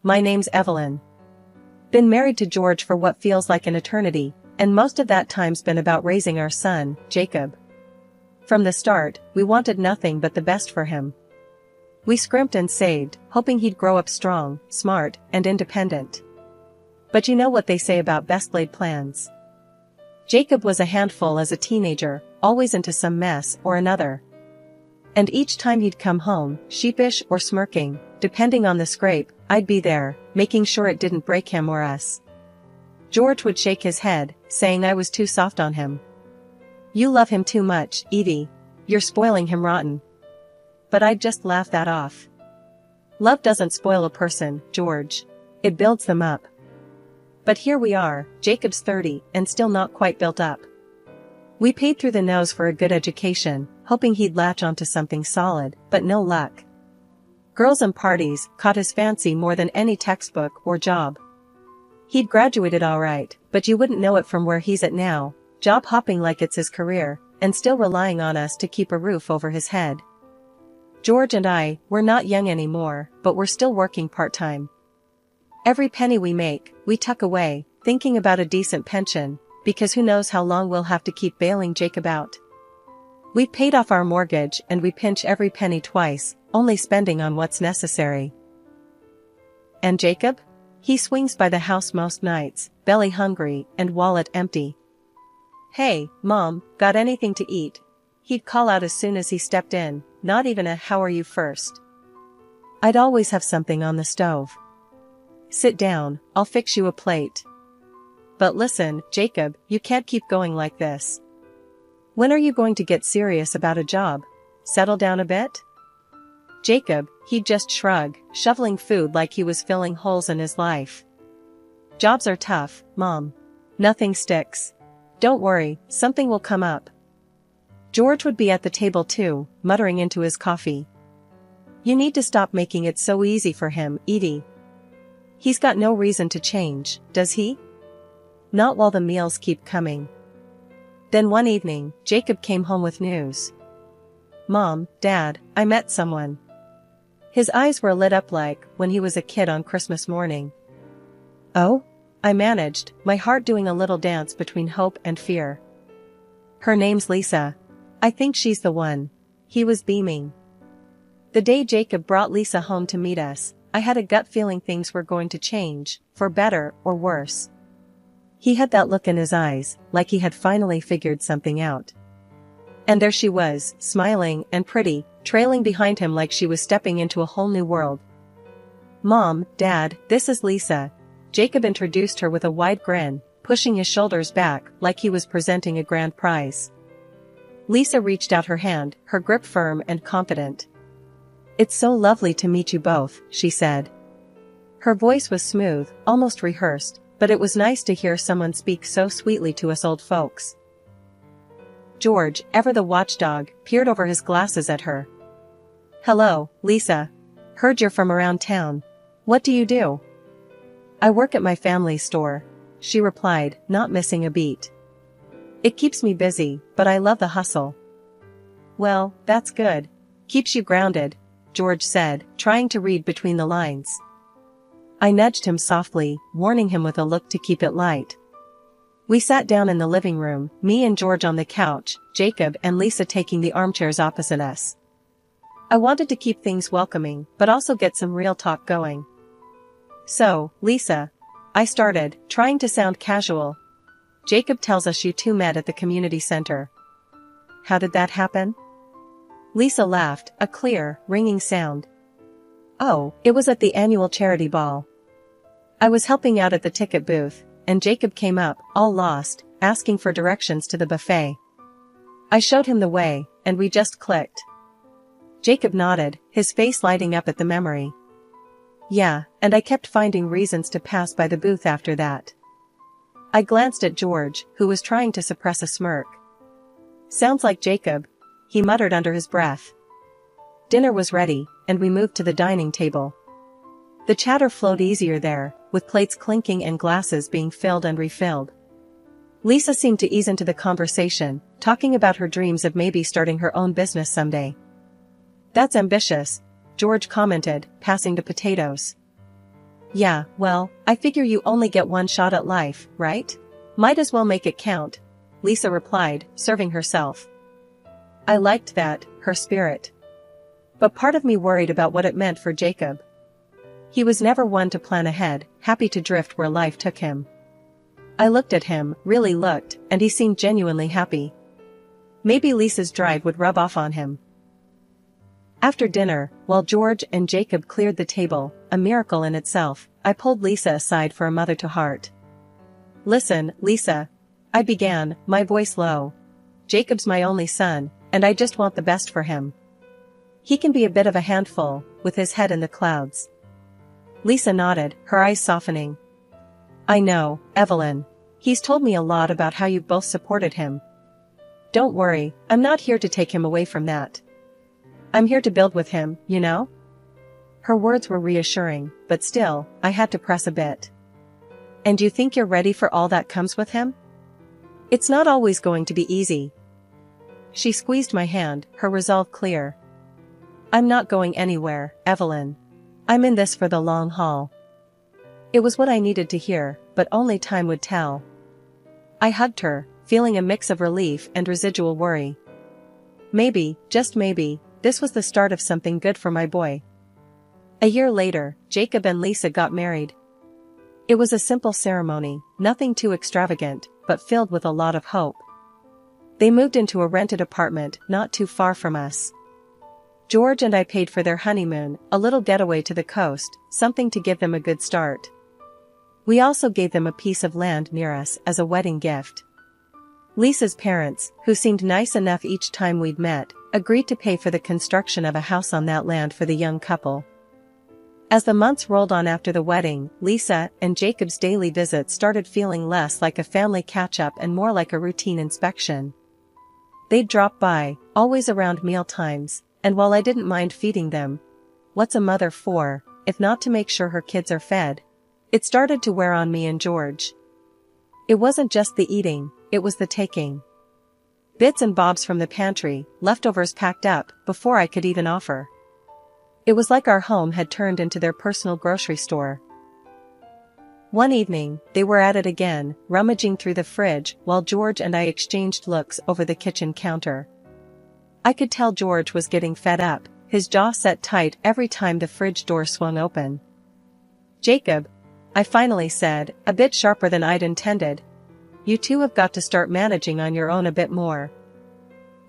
My name's Evelyn. Been married to George for what feels like an eternity, and most of that time's been about raising our son, Jacob. From the start, we wanted nothing but the best for him. We scrimped and saved, hoping he'd grow up strong, smart, and independent. But you know what they say about best laid plans. Jacob was a handful as a teenager, always into some mess or another. And each time he'd come home, sheepish or smirking, depending on the scrape, I'd be there, making sure it didn't break him or us. George would shake his head, saying I was too soft on him. You love him too much, Evie. You're spoiling him rotten. But I'd just laugh that off. Love doesn't spoil a person, George. It builds them up. But here we are, Jacob's 30 and still not quite built up. We paid through the nose for a good education, hoping he'd latch onto something solid, but no luck. Girls and parties caught his fancy more than any textbook or job. He'd graduated all right, but you wouldn't know it from where he's at now, job hopping like it's his career, and still relying on us to keep a roof over his head. George and I, we're not young anymore, but we're still working part-time. Every penny we make, we tuck away, thinking about a decent pension, because who knows how long we'll have to keep bailing Jacob out. We've paid off our mortgage and we pinch every penny twice, only spending on what's necessary. And Jacob? He swings by the house most nights, belly hungry and wallet empty. Hey, Mom, got anything to eat? He'd call out as soon as he stepped in, not even a how are you first. I'd always have something on the stove. Sit down, I'll fix you a plate. But listen, Jacob, you can't keep going like this. When are you going to get serious about a job? Settle down a bit? Jacob, he'd just shrug, shoveling food like he was filling holes in his life. Jobs are tough, Mom. Nothing sticks. Don't worry, something will come up. George would be at the table too, muttering into his coffee. You need to stop making it so easy for him, Edie. He's got no reason to change, does he? Not while the meals keep coming. Then one evening, Jacob came home with news. Mom, Dad, I met someone. His eyes were lit up like when he was a kid on Christmas morning. Oh? I managed, my heart doing a little dance between hope and fear. Her name's Lisa. I think she's the one. He was beaming. The day Jacob brought Lisa home to meet us, I had a gut feeling things were going to change, for better or worse. He had that look in his eyes, like he had finally figured something out. And there she was, smiling and pretty, trailing behind him like she was stepping into a whole new world. Mom, Dad, this is Lisa. Jacob introduced her with a wide grin, pushing his shoulders back like he was presenting a grand prize. Lisa reached out her hand, her grip firm and confident. It's so lovely to meet you both, she said. Her voice was smooth, almost rehearsed, but it was nice to hear someone speak so sweetly to us old folks. George, ever the watchdog, peered over his glasses at her. Hello, Lisa. Heard you're from around town. What do you do? I work at my family's store, she replied, not missing a beat. It keeps me busy, but I love the hustle. Well, that's good. Keeps you grounded, George said, trying to read between the lines. I nudged him softly, warning him with a look to keep it light. We sat down in the living room, me and George on the couch, Jacob and Lisa taking the armchairs opposite us. I wanted to keep things welcoming, but also get some real talk going. So, Lisa, I started, trying to sound casual. Jacob tells us you two met at the community center. How did that happen? Lisa laughed, a clear, ringing sound. Oh, it was at the annual charity ball. I was helping out at the ticket booth, and Jacob came up, all lost, asking for directions to the buffet. I showed him the way, and we just clicked. Jacob nodded, his face lighting up at the memory. Yeah, and I kept finding reasons to pass by the booth after that. I glanced at George, who was trying to suppress a smirk. Sounds like Jacob, he muttered under his breath. Dinner was ready, and we moved to the dining table. The chatter flowed easier there, with plates clinking and glasses being filled and refilled. Lisa seemed to ease into the conversation, talking about her dreams of maybe starting her own business someday. That's ambitious, George commented, passing the potatoes. Yeah, well, I figure you only get one shot at life, right? Might as well make it count, Lisa replied, serving herself. I liked that, her spirit. But part of me worried about what it meant for Jacob. He was never one to plan ahead, happy to drift where life took him. I looked at him, really looked, and he seemed genuinely happy. Maybe Lisa's drive would rub off on him. After dinner, while George and Jacob cleared the table, a miracle in itself, I pulled Lisa aside for a mother-to-heart. Listen, Lisa, I began, my voice low. Jacob's my only son, and I just want the best for him. He can be a bit of a handful, with his head in the clouds. Lisa nodded, her eyes softening. I know, Evelyn. He's told me a lot about how you've both supported him. Don't worry, I'm not here to take him away from that. I'm here to build with him, you know? Her words were reassuring, but still, I had to press a bit. And you think you're ready for all that comes with him? It's not always going to be easy. She squeezed my hand, her resolve clear. I'm not going anywhere, Evelyn. I'm in this for the long haul. It was what I needed to hear, but only time would tell. I hugged her, feeling a mix of relief and residual worry. Maybe, just maybe, this was the start of something good for my boy. A year later, Jacob and Lisa got married. It was a simple ceremony, nothing too extravagant, but filled with a lot of hope. They moved into a rented apartment not too far from us. George and I paid for their honeymoon, a little getaway to the coast, something to give them a good start. We also gave them a piece of land near us as a wedding gift. Lisa's parents, who seemed nice enough each time we'd met, agreed to pay for the construction of a house on that land for the young couple. As the months rolled on after the wedding, Lisa and Jacob's daily visits started feeling less like a family catch-up and more like a routine inspection. They'd drop by, always around meal times, and while I didn't mind feeding them, what's a mother for, if not to make sure her kids are fed? It started to wear on me and George. It wasn't just the eating, it was the taking. Bits and bobs from the pantry, leftovers packed up, before I could even offer. It was like our home had turned into their personal grocery store. One evening, they were at it again, rummaging through the fridge while George and I exchanged looks over the kitchen counter. I could tell George was getting fed up, his jaw set tight every time the fridge door swung open. Jacob, I finally said, a bit sharper than I'd intended. You two have got to start managing on your own a bit more.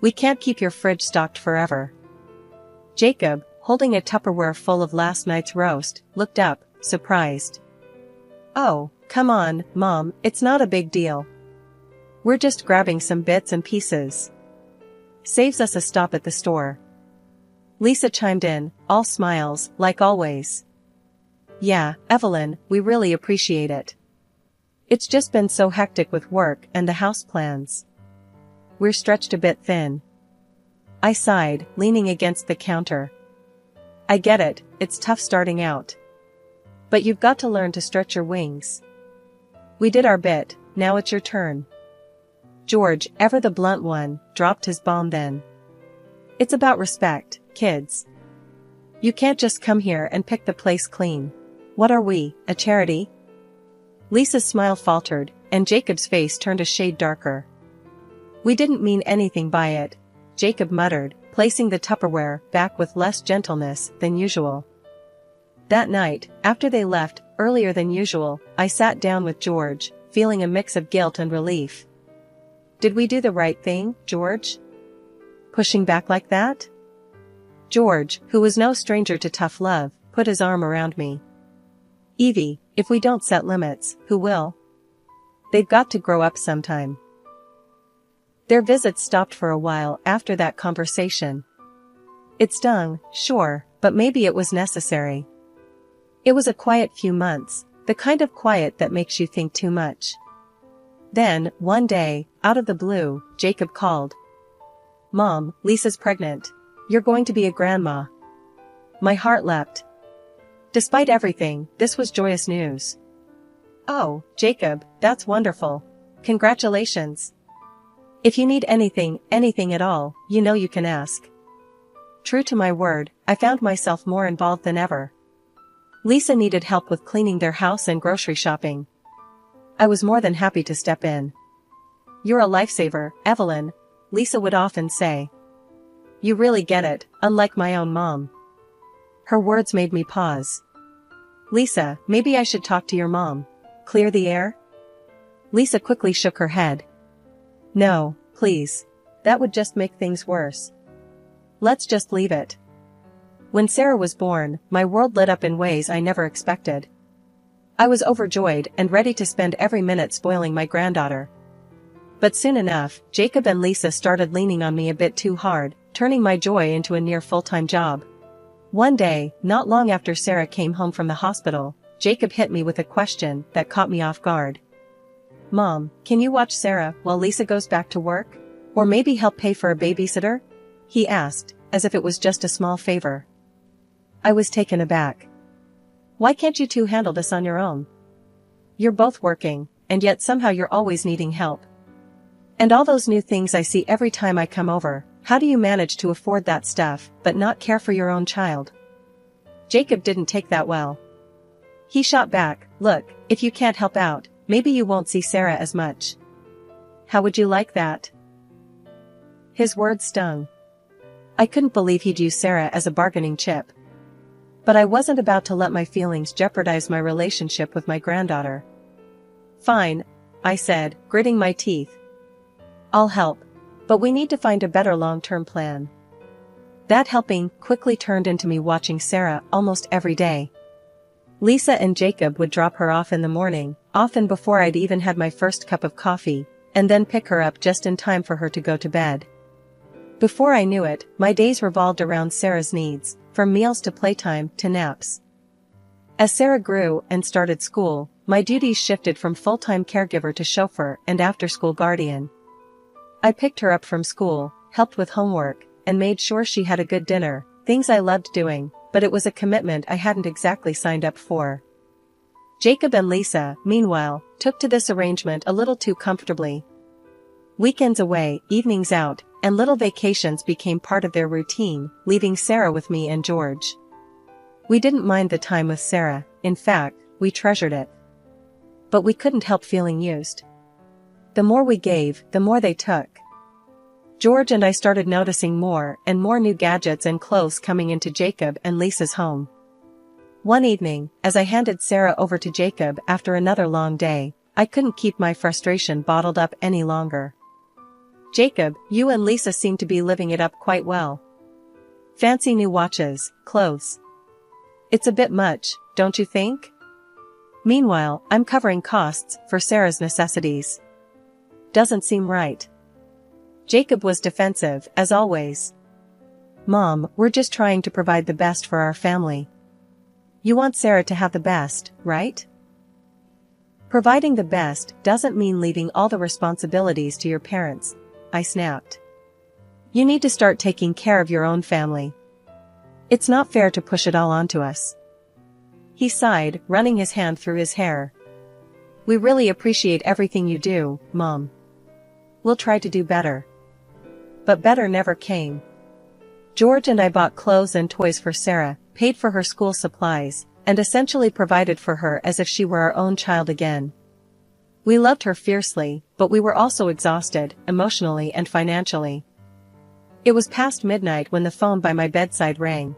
We can't keep your fridge stocked forever. Jacob, holding a Tupperware full of last night's roast, looked up, surprised. Oh, come on, Mom, it's not a big deal. We're just grabbing some bits and pieces. Saves us a stop at the store. Lisa chimed in, all smiles, like always. Yeah, Evelyn, we really appreciate it. It's just been so hectic with work and the house plans. We're stretched a bit thin. I sighed, leaning against the counter. I get it, it's tough starting out. But you've got to learn to stretch your wings. We did our bit, now it's your turn. George, ever the blunt one, dropped his bomb then. It's about respect, kids. You can't just come here and pick the place clean. What are we, a charity? Lisa's smile faltered, and Jacob's face turned a shade darker. We didn't mean anything by it, Jacob muttered, placing the Tupperware back with less gentleness than usual. That night, after they left, earlier than usual, I sat down with George, feeling a mix of guilt and relief. Did we do the right thing, George? Pushing back like that? George, who was no stranger to tough love, put his arm around me. Evie, if we don't set limits, who will? They've got to grow up sometime. Their visits stopped for a while after that conversation. It stung, sure, but maybe it was necessary. It was a quiet few months, the kind of quiet that makes you think too much. Then, one day, out of the blue, Jacob called. Mom, Lisa's pregnant. You're going to be a grandma. My heart leapt. Despite everything, this was joyous news. Oh, Jacob, that's wonderful. Congratulations. If you need anything at all, you know you can ask. True to my word, I found myself more involved than ever. Lisa needed help with cleaning their house and grocery shopping. I was more than happy to step in. "You're a lifesaver, Evelyn," Lisa would often say. "You really get it, unlike my own mom." Her words made me pause. "Lisa, maybe I should talk to your mom. Clear the air?" Lisa quickly shook her head. "No, please. That would just make things worse. Let's just leave it." When Sarah was born, my world lit up in ways I never expected. I was overjoyed and ready to spend every minute spoiling my granddaughter. But soon enough, Jacob and Lisa started leaning on me a bit too hard, turning my joy into a near full-time job. One day, not long after Sarah came home from the hospital, Jacob hit me with a question that caught me off guard. "Mom, can you watch Sarah while Lisa goes back to work? Or maybe help pay for a babysitter?" he asked, as if it was just a small favor. I was taken aback. "Why can't you two handle this on your own? You're both working, and yet somehow you're always needing help. And all those new things I see every time I come over, how do you manage to afford that stuff but not care for your own child?" Jacob didn't take that well. He shot back, "Look, if you can't help out, maybe you won't see Sarah as much. How would you like that?" His words stung. I couldn't believe he'd use Sarah as a bargaining chip. But I wasn't about to let my feelings jeopardize my relationship with my granddaughter. "Fine," I said, gritting my teeth. "I'll help. But we need to find a better long-term plan." That helping quickly turned into me watching Sarah almost every day. Lisa and Jacob would drop her off in the morning, often before I'd even had my first cup of coffee, and then pick her up just in time for her to go to bed. Before I knew it, my days revolved around Sarah's needs, from meals to playtime to naps. As Sarah grew and started school, my duties shifted from full-time caregiver to chauffeur and after-school guardian. I picked her up from school, helped with homework, and made sure she had a good dinner, things I loved doing, but it was a commitment I hadn't exactly signed up for. Jacob and Lisa, meanwhile, took to this arrangement a little too comfortably. Weekends away, evenings out, and little vacations became part of their routine, leaving Sarah with me and George. We didn't mind the time with Sarah, in fact, we treasured it. But we couldn't help feeling used. The more we gave, the more they took. George and I started noticing more and more new gadgets and clothes coming into Jacob and Lisa's home. One evening, as I handed Sarah over to Jacob after another long day, I couldn't keep my frustration bottled up any longer. "Jacob, you and Lisa seem to be living it up quite well. Fancy new watches, clothes. It's a bit much, don't you think? Meanwhile, I'm covering costs for Sarah's necessities. Doesn't seem right." Jacob was defensive, as always. "Mom, we're just trying to provide the best for our family. You want Sarah to have the best, right? Providing the best doesn't mean leaving all the responsibilities to your parents," I snapped. "You need to start taking care of your own family. It's not fair to push it all onto us." He sighed, running his hand through his hair. "We really appreciate everything you do, Mom. We'll try to do better." But better never came. George and I bought clothes and toys for Sarah, paid for her school supplies, and essentially provided for her as if she were our own child again. We loved her fiercely, but we were also exhausted, emotionally and financially. It was past midnight when the phone by my bedside rang.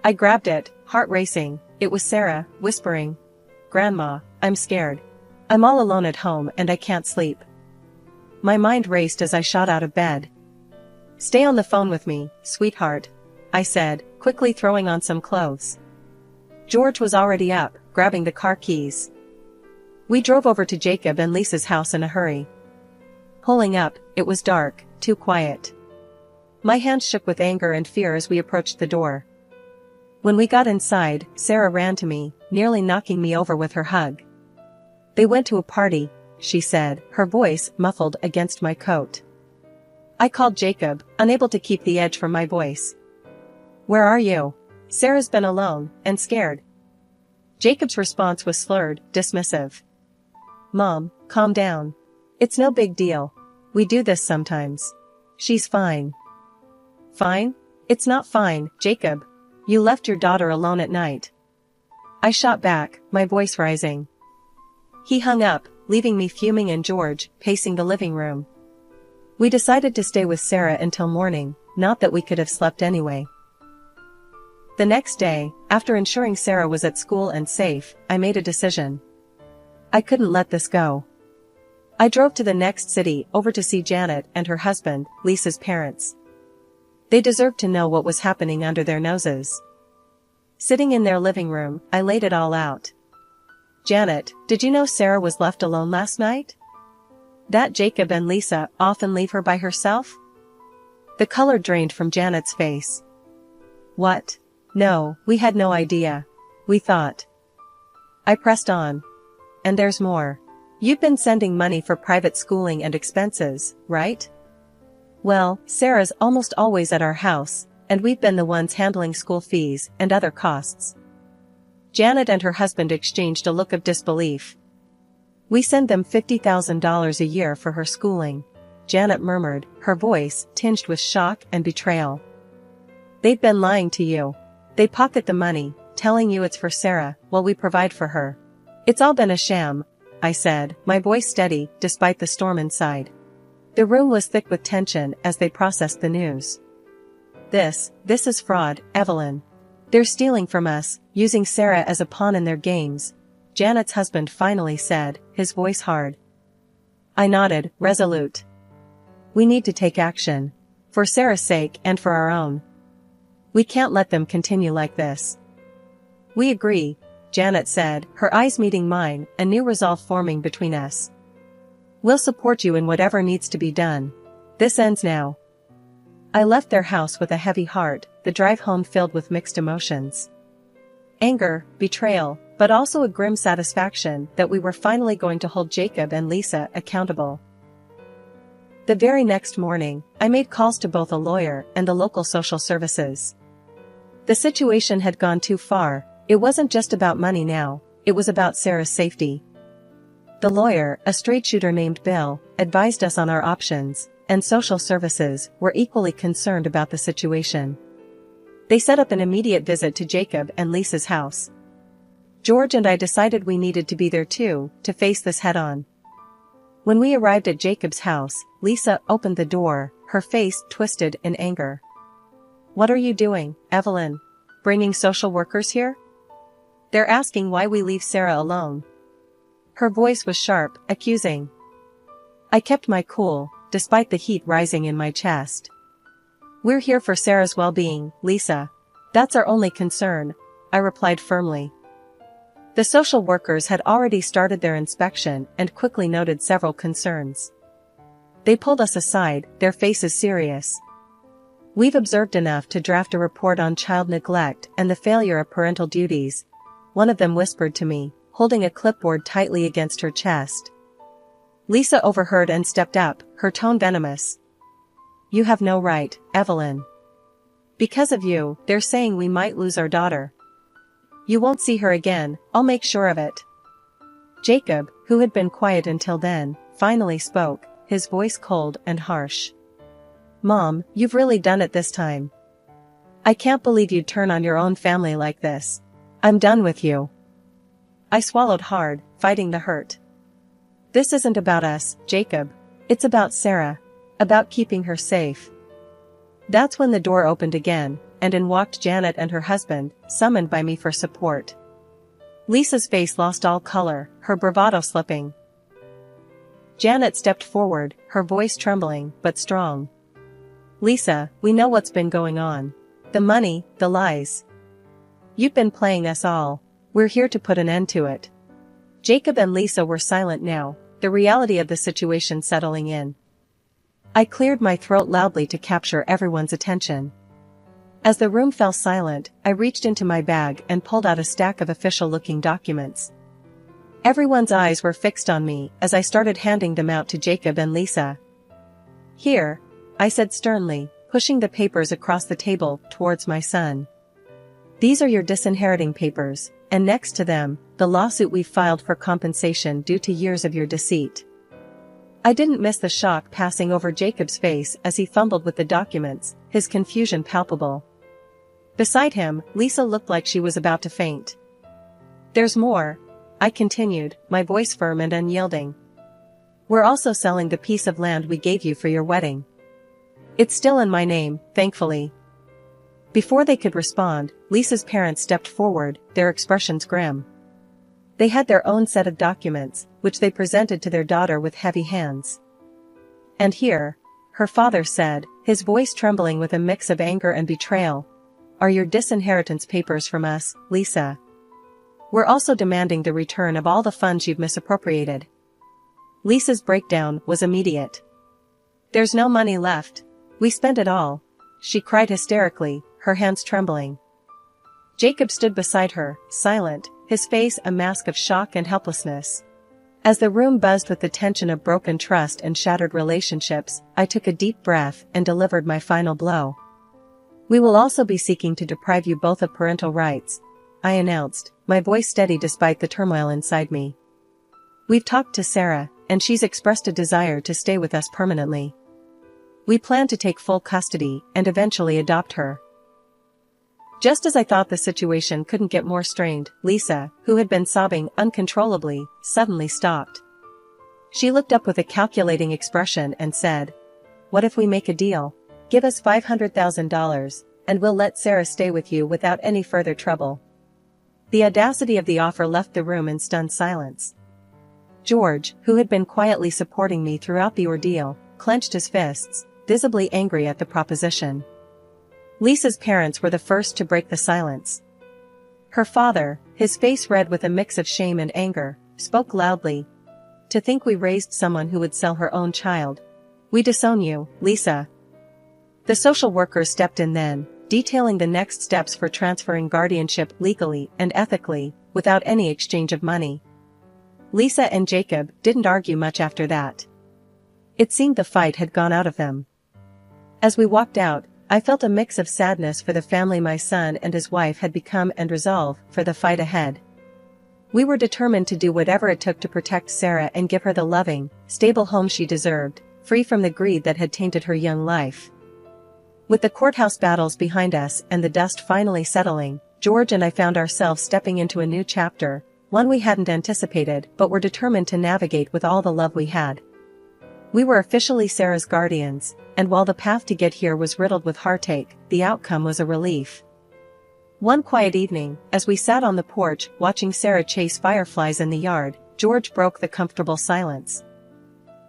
I grabbed it, heart racing. It was Sarah, whispering, "Grandma, I'm scared. I'm all alone at home and I can't sleep." My mind raced as I shot out of bed. "Stay on the phone with me, sweetheart," I said, quickly throwing on some clothes. George was already up, grabbing the car keys. We drove over to Jacob and Lisa's house in a hurry. Pulling up, it was dark, too quiet. My hands shook with anger and fear as we approached the door. When we got inside, Sarah ran to me, nearly knocking me over with her hug. "They went to a party," she said, her voice muffled against my coat. I called Jacob, unable to keep the edge from my voice. "Where are you?" Sarah's been alone, and scared. Jacob's response was slurred, dismissive. "Mom, calm down. It's no big deal. We do this sometimes. She's fine." "Fine? It's not fine, Jacob. You left your daughter alone at night." I shot back, my voice rising. He hung up, leaving me fuming and George, pacing the living room. We decided to stay with Sarah until morning, not that we could have slept anyway. The next day, after ensuring Sarah was at school and safe, I made a decision. I couldn't let this go. I drove to the next city over to see Janet and her husband, Lisa's parents. They deserved to know what was happening under their noses. Sitting in their living room, I laid it all out. Janet, did you know Sarah was left alone last night? That Jacob and Lisa often leave her by herself? The color drained from Janet's face. What? No, we had no idea. We thought. I pressed on. And there's more. You've been sending money for private schooling and expenses, right? Well, Sarah's almost always at our house, and we've been the ones handling school fees and other costs. Janet and her husband exchanged a look of disbelief. We send them $50,000 a year for her schooling, Janet murmured, her voice tinged with shock and betrayal. They've been lying to you. They pocket the money, telling you it's for Sarah, while we provide for her. It's all been a sham, I said, my voice steady, despite the storm inside. The room was thick with tension as they processed the news. This is fraud, Evelyn. They're stealing from us, using Sarah as a pawn in their games, Janet's husband finally said, his voice hard. I nodded, resolute. We need to take action. For Sarah's sake and for our own. We can't let them continue like this. We agree, Janet said, her eyes meeting mine, a new resolve forming between us. We'll support you in whatever needs to be done. This ends now. I left their house with a heavy heart, the drive home filled with mixed emotions. Anger, betrayal, but also a grim satisfaction that we were finally going to hold Jacob and Lisa accountable. The very next morning, I made calls to both a lawyer and the local social services. The situation had gone too far. It wasn't just about money now, it was about Sarah's safety. The lawyer, a straight shooter named Bill, advised us on our options, and social services were equally concerned about the situation. They set up an immediate visit to Jacob and Lisa's house. George and I decided we needed to be there too, to face this head-on. When we arrived at Jacob's house, Lisa opened the door, her face twisted in anger. What are you doing, Evelyn? Bringing social workers here? They're asking why we leave Sarah alone. Her voice was sharp, accusing. I kept my cool, despite the heat rising in my chest. We're here for Sarah's well-being, Lisa. That's our only concern, I replied firmly. The social workers had already started their inspection and quickly noted several concerns. They pulled us aside, their faces serious. We've observed enough to draft a report on child neglect and the failure of parental duties, one of them whispered to me, holding a clipboard tightly against her chest. Lisa overheard and stepped up, her tone venomous. You have no right, Evelyn. Because of you, they're saying we might lose our daughter. You won't see her again, I'll make sure of it. Jacob, who had been quiet until then, finally spoke, his voice cold and harsh. Mom, you've really done it this time. I can't believe you'd turn on your own family like this. I'm done with you. I swallowed hard, fighting the hurt. This isn't about us, Jacob. It's about Sarah. About keeping her safe. That's when the door opened again, and in walked Janet and her husband, summoned by me for support. Lisa's face lost all color, her bravado slipping. Janet stepped forward, her voice trembling, but strong. Lisa, we know what's been going on. The money, the lies. You've been playing us all. We're here to put an end to it. Jacob and Lisa were silent now, the reality of the situation settling in. I cleared my throat loudly to capture everyone's attention. As the room fell silent, I reached into my bag and pulled out a stack of official-looking documents. Everyone's eyes were fixed on me as I started handing them out to Jacob and Lisa. Here, I said sternly, pushing the papers across the table towards my son. These are your disinheriting papers, and next to them, the lawsuit we filed for compensation due to years of your deceit. I didn't miss the shock passing over Jacob's face as he fumbled with the documents, his confusion palpable. Beside him, Lisa looked like she was about to faint. There's more, I continued, my voice firm and unyielding. We're also selling the piece of land we gave you for your wedding. It's still in my name, thankfully. Before they could respond, Lisa's parents stepped forward, their expressions grim. They had their own set of documents, which they presented to their daughter with heavy hands. And here, her father said, his voice trembling with a mix of anger and betrayal, are your disinheritance papers from us, Lisa. We're also demanding the return of all the funds you've misappropriated. Lisa's breakdown was immediate. There's no money left. We spent it all, she cried hysterically, her hands trembling. Jacob stood beside her, silent, his face a mask of shock and helplessness. As the room buzzed with the tension of broken trust and shattered relationships, I took a deep breath and delivered my final blow. We will also be seeking to deprive you both of parental rights, I announced, my voice steady despite the turmoil inside me. We've talked to Sarah, and she's expressed a desire to stay with us permanently. We plan to take full custody and eventually adopt her. Just as I thought the situation couldn't get more strained, Lisa, who had been sobbing uncontrollably, suddenly stopped. She looked up with a calculating expression and said, "What if we make a deal? Give us $500,000, and we'll let Sarah stay with you without any further trouble." The audacity of the offer left the room in stunned silence. George, who had been quietly supporting me throughout the ordeal, clenched his fists, visibly angry at the proposition. Lisa's parents were the first to break the silence. Her father, his face red with a mix of shame and anger, spoke loudly. "To think we raised someone who would sell her own child. We disown you, Lisa." The social worker stepped in then, detailing the next steps for transferring guardianship legally and ethically, without any exchange of money. Lisa and Jacob didn't argue much after that. It seemed the fight had gone out of them. As we walked out, I felt a mix of sadness for the family my son and his wife had become and resolve for the fight ahead. We were determined to do whatever it took to protect Sarah and give her the loving, stable home she deserved, free from the greed that had tainted her young life. With the courthouse battles behind us and the dust finally settling, George and I found ourselves stepping into a new chapter, one we hadn't anticipated but were determined to navigate with all the love we had. We were officially Sarah's guardians, and while the path to get here was riddled with heartache, the outcome was a relief. One quiet evening, as we sat on the porch watching Sarah chase fireflies in the yard, George broke the comfortable silence.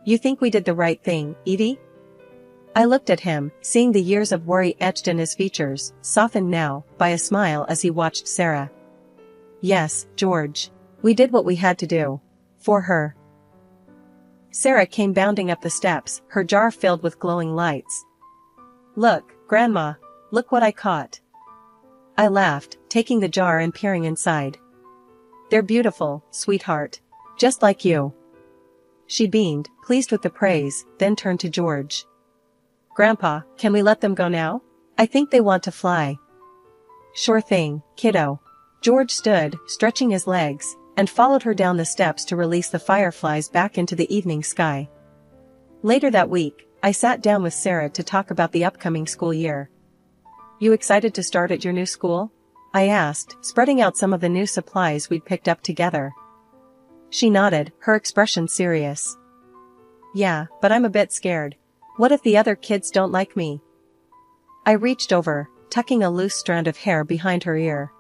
"You think we did the right thing, Evie?" I looked at him, seeing the years of worry etched in his features, softened now by a smile as he watched Sarah. "Yes, George. We did what we had to do. For her." Sarah came bounding up the steps, her jar filled with glowing lights. "Look, Grandma, look what I caught." I laughed, taking the jar and peering inside. "They're beautiful, sweetheart. Just like you." She beamed, pleased with the praise, then turned to George. "Grandpa, can we let them go now? I think they want to fly." "Sure thing, kiddo." George stood, stretching his legs, and followed her down the steps to release the fireflies back into the evening sky. Later that week, I sat down with Sarah to talk about the upcoming school year. "You excited to start at your new school?" I asked, spreading out some of the new supplies we'd picked up together. She nodded, her expression serious. "Yeah, but I'm a bit scared. What if the other kids don't like me?" I reached over, tucking a loose strand of hair behind her ear.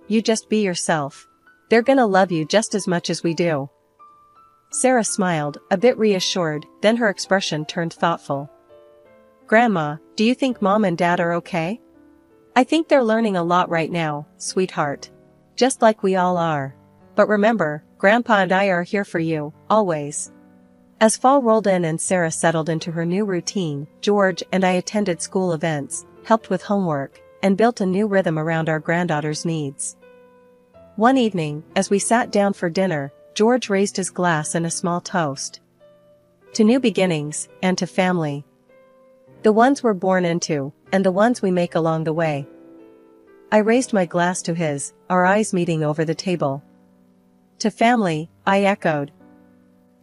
"You just be yourself. They're gonna love you just as much as we do." Sarah smiled, a bit reassured, then her expression turned thoughtful. "Grandma, do you think Mom and Dad are okay?" "I think they're learning a lot right now, sweetheart. Just like we all are. But remember, Grandpa and I are here for you, always." As fall rolled in and Sarah settled into her new routine, George and I attended school events, helped with homework, and built a new rhythm around our granddaughter's needs. One evening, as we sat down for dinner, George raised his glass in a small toast. "To new beginnings, and to family. The ones we're born into, and the ones we make along the way." I raised my glass to his, our eyes meeting over the table. "To family," I echoed.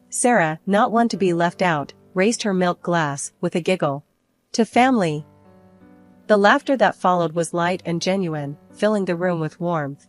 Sarah, not one to be left out, raised her milk glass, with a giggle. "To family." The laughter that followed was light and genuine, filling the room with warmth.